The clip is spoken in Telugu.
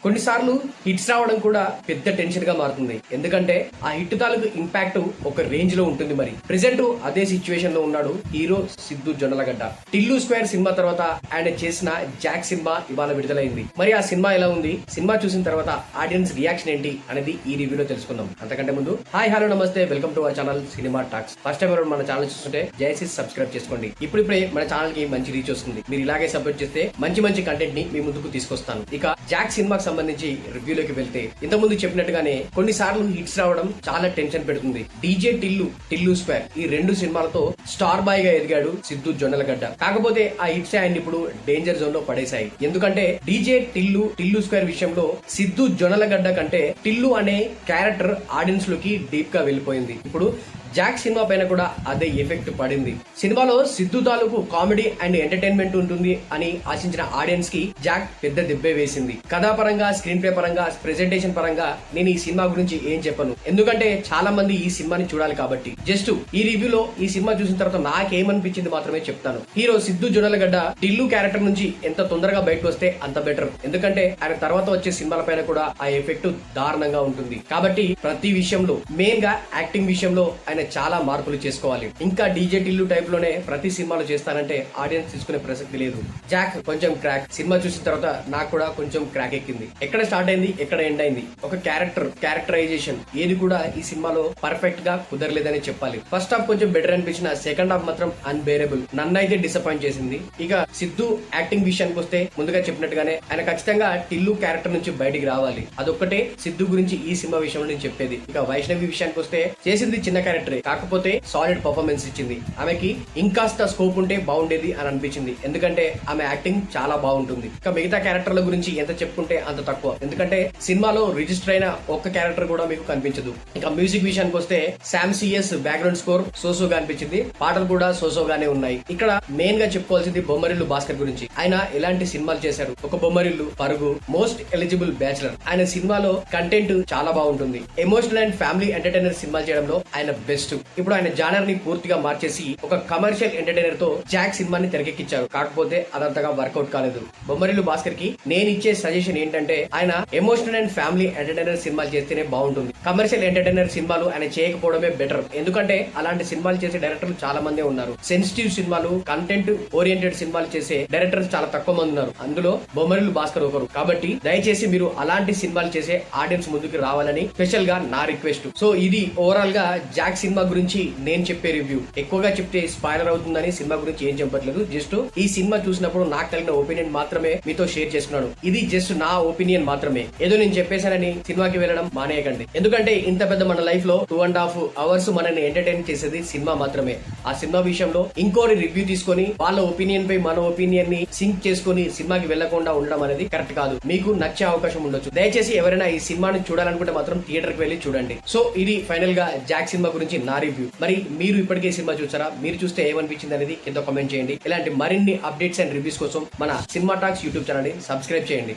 కొన్నిసార్లు హిట్స్ రావడం కూడా పెద్ద టెన్షన్ గా మారుతుంది. ఎందుకంటే ఆ హిట్ తాలూకు ఇంపాక్ట్ ఒక రేంజ్ లో ఉంటుంది. మరి ప్రెసెంట్ అదే సిచ్యువేషన్ లో ఉన్నాడు hero Siddhu Jonnalagadda. Tillu square cinema తర్వాత ఆయన చేసిన జాక్ సినిమా ఇవాళ విడుదలైంది. మరి ఆ సినిమా ఎలా ఉంది, సినిమా చూసిన తర్వాత ఆడియన్స్ రియాక్షన్ ఏంటి అనేది ఈ రివ్యూలో తెలుసుకుందాం. అంతకంటే ముందు హాయ్ హలో నమస్తే, welcome to our channel cinema talks. First time ఎవరు మన ఛానల్ చూస్తుంటే దయచేసి సబ్స్క్రైబ్ చేసుకోండి. ఇప్పుడిప్పుడే మన ఛానల్ కి మంచి రీచ్ వస్తుంది. మీరు ఇలాగే సపోర్ట్ చేస్తే మంచి మంచి కంటెంట్ ని మీ ముందుకు తీసుకొస్తాను. ఇక జాక్ సినిమాకి సంబంధించి రివ్యూలోకి వెళ్తే, ఇంతకుముందు చెప్పినట్టుగానే కొన్నిసార్లు హిట్స్ రావడం చాలా టెన్షన్ పెడుతుంది. డీజే టిల్లు స్క్వేర్ ఈ రెండు సినిమాలతో స్టార్ బాయ్ గా ఎదిగాడు సిద్ధు జొన్నలగడ్డ. కాకపోతే ఆ హిట్స్ ఆయన ఇప్పుడు డేంజర్ జోన్ లో పడేశాయి. ఎందుకంటే డీజే టిల్లు స్క్వేర్ విషయంలో సిద్ధు జొన్నలగడ్డ కంటే టిల్లు అనే క్యారెక్టర్ ఆడియన్స్ లోకి డీప్ గా వెళ్ళిపోయింది. ఇప్పుడు జాక్ సినిమా పైన కూడా అదే ఎఫెక్ట్ పడింది. సినిమాలో సిద్ధు తాలూకు కామెడీ అండ్ ఎంటర్టైన్మెంట్ ఉంటుంది అని ఆశించిన ఆడియన్స్ కి జాక్ పెద్ద దెబ్బే వేసింది. కథాపరంగా, స్క్రీన్ ప్లే పరంగా, ప్రెజెంటేషన్ పరంగా నేను ఈ సినిమా గురించి ఏం చెప్పను, ఎందుకంటే చాలా మంది ఈ సినిమాని చూడాలి కాబట్టి. జస్ట్ ఈ రివ్యూలో ఈ సినిమా చూసిన తర్వాత నాకేమనిపించింది మాత్రమే చెప్తాను. హీరో సిద్ధు జొన్నలగడ్డ టిల్లు క్యారెక్టర్ నుంచి ఎంత తొందరగా బయటకు వస్తే అంత బెటర్. ఎందుకంటే ఆయన తర్వాత వచ్చే సినిమాల పైన కూడా ఆ ఎఫెక్ట్ దారుణంగా ఉంటుంది. కాబట్టి ప్రతి విషయంలో, మెయిన్ గా యాక్టింగ్ విషయంలో ఆయన చాలా మార్పులు చేసుకోవాలి. ఇంకా డీజే టిల్లు టైప్ లోనే ప్రతి సినిమాలో చేస్తానంటే ఆడియన్స్ తీసుకునే ప్రసక్తి లేదు. జాక్ కొంచెం క్రాక్. సినిమా చూసిన తర్వాత నాకు కూడా కొంచెం క్రాక్ ఎక్కింది. ఎక్కడ స్టార్ట్ అయింది, ఎక్కడ ఎండ్ అయింది, ఒక క్యారెక్టరైజేషన్ ఏది కూడా ఈ సినిమాలో పర్ఫెక్ట్ గా కుదరలేదని చెప్పాలి. ఫస్ట్ హాఫ్ కొంచెం బెటర్ అనిపించిన, సెకండ్ హాఫ్ మాత్రం అన్బేరబుల్. నన్నైతే డిసప్పాయింట్ చేసింది. ఇక సిద్ధు యాక్టింగ్ విషయానికి వస్తే, ముందుగా చెప్పినట్టుగానే ఆయన ఖచ్చితంగా టిల్లు క్యారెక్టర్ నుంచి బయటికి రావాలి. అదొక్కటే సిద్ధు గురించి ఈ సినిమా విషయంలో నేను చెప్పేది. ఇక వైష్ణవి విషయానికి వస్తే, చేసింది చిన్న క్యారెక్టర్, కాకపోతే సాలిడ్ పర్ఫార్మెన్స్ ఇచ్చింది. ఆమెకి ఇంకాస్త స్కోప్ ఉంటే బాగుండేది అని అనిపించింది. ఎందుకంటే ఆమె యాక్టింగ్ చాలా బాగుంటుంది. ఇక మిగతా క్యారెక్టర్ల గురించి ఎంత చెప్పుకుంటే అంత తక్కువ. ఎందుకంటే సినిమాలో రిజిస్టర్ అయిన ఒక్క క్యారెక్టర్ కూడా మీకు కనిపించదు. ఇక మ్యూజిక్ విషయానికి వస్తే, శామ్ సిఎస్ బ్యాక్గ్రౌండ్ స్కోర్ సోసోగా అనిపించింది. పాటలు కూడా సోసోగానే ఉన్నాయి. ఇక్కడ మెయిన్ గా చెప్పుకోవాల్సింది బొమ్మరిల్లు భాస్కర్ గురించి. ఆయన ఎలాంటి సినిమాలు చేశారు, ఒక బొమ్మరిల్లు, పరుగు, మోస్ట్ ఎలిజిబుల్ బ్యాచులర్. ఆయన సినిమాలో కంటెంట్ చాలా బాగుంటుంది. ఎమోషనల్ అండ్ ఫ్యామిలీ ఎంటర్టైనర్ సినిమాలు చేయడంలో ఆయన బెస్ట్. ఇప్పుడు ఆయన జానర్ ని పూర్తిగా మార్చేసి ఒక కమర్షియల్ ఎంటర్టైనర్ తో జాక్ సినిమాని తెరకెక్కించారు. కాకపోతే అదంతగా వర్కౌట్ కాలేదు. బొమ్మరిల్లు భాస్కర్ కి నేను ఇచ్చే సజెషన్ ఏంటంటే, ఆయన ఎమోషనల్ అండ్ ఫ్యామిలీ ఎంటర్టైనర్ సినిమాలు చేస్తేనే బాగుంటుంది. కమర్షియల్ ఎంటర్టైనర్ సినిమాలు ఆయన చేయకపోవడమే బెటర్. ఎందుకంటే అలాంటి సినిమాలు చేసే డైరెక్టర్లు చాలా మంది ఉన్నారు. సెన్సిటివ్ సినిమాలు, కంటెంట్ ఓరియంటెడ్ సినిమాలు చేసే డైరెక్టర్స్ చాలా తక్కువ మంది ఉన్నారు. అందులో బొమ్మరిల్లు భాస్కర్ ఒకరు. కాబట్టి దయచేసి మీరు అలాంటి సినిమాలు చేసే ఆడియన్స్ ముందుకు రావాలని స్పెషల్ గా నా రిక్వెస్ట్. సో ఇది ఓవరాల్ గా జాక్ సినిమా గురించి నేను చెప్పే రివ్యూ. ఎక్కువగా చెప్తే స్పాయిలర్ అవుతుందని సినిమా గురించి ఏం చెప్పట్లేదు. జస్ట్ ఈ సినిమా చూసినప్పుడు నాకు కలిగిన ఒపీనియన్ మాత్రమే మీతో షేర్ చేసుకున్నాను. ఇది జస్ట్ నా ఒపీనియన్ మాత్రమే. ఏదో నేను చెప్పేశానని సినిమాకి వెళ్ళడం మానేయకండి. ఎందుకంటే ఇంత పెద్ద మన లైఫ్ లో 2.5 hours మనల్ని ఎంటర్టైన్ చేసేది సినిమా మాత్రమే. ఆ సినిమా విషయంలో ఇంకోరి రివ్యూ తీసుకొని వాళ్ళ ఒపీనియన్ పై మన ఒపీనియన్ ని సింక్ చేసుకుని సినిమాకి వెళ్లకుండా ఉండడం అనేది కరెక్ట్ కాదు. మీకు నచ్చే అవకాశం ఉండొచ్చు. దయచేసి ఎవరైనా ఈ సినిమాని చూడాలనుకుంటే మాత్రం థియేటర్ కి వెళ్ళి చూడండి. సో ఇది ఫైనల్ గా జాక్ సినిమా గురించి నా రివ్యూ. మరి మీరు ఇప్పటికే సినిమా చూసారా? మీరు చూస్తే ఏమనిపించింది అనేది కింద కామెంట్ చేయండి. ఇలాంటి మరిన్ని అప్డేట్స్ అండ్ రివ్యూస్ కోసం మన సినిమా టాక్స్ యూట్యూబ్ ఛానల్ ని సబ్స్క్రైబ్ చేయండి.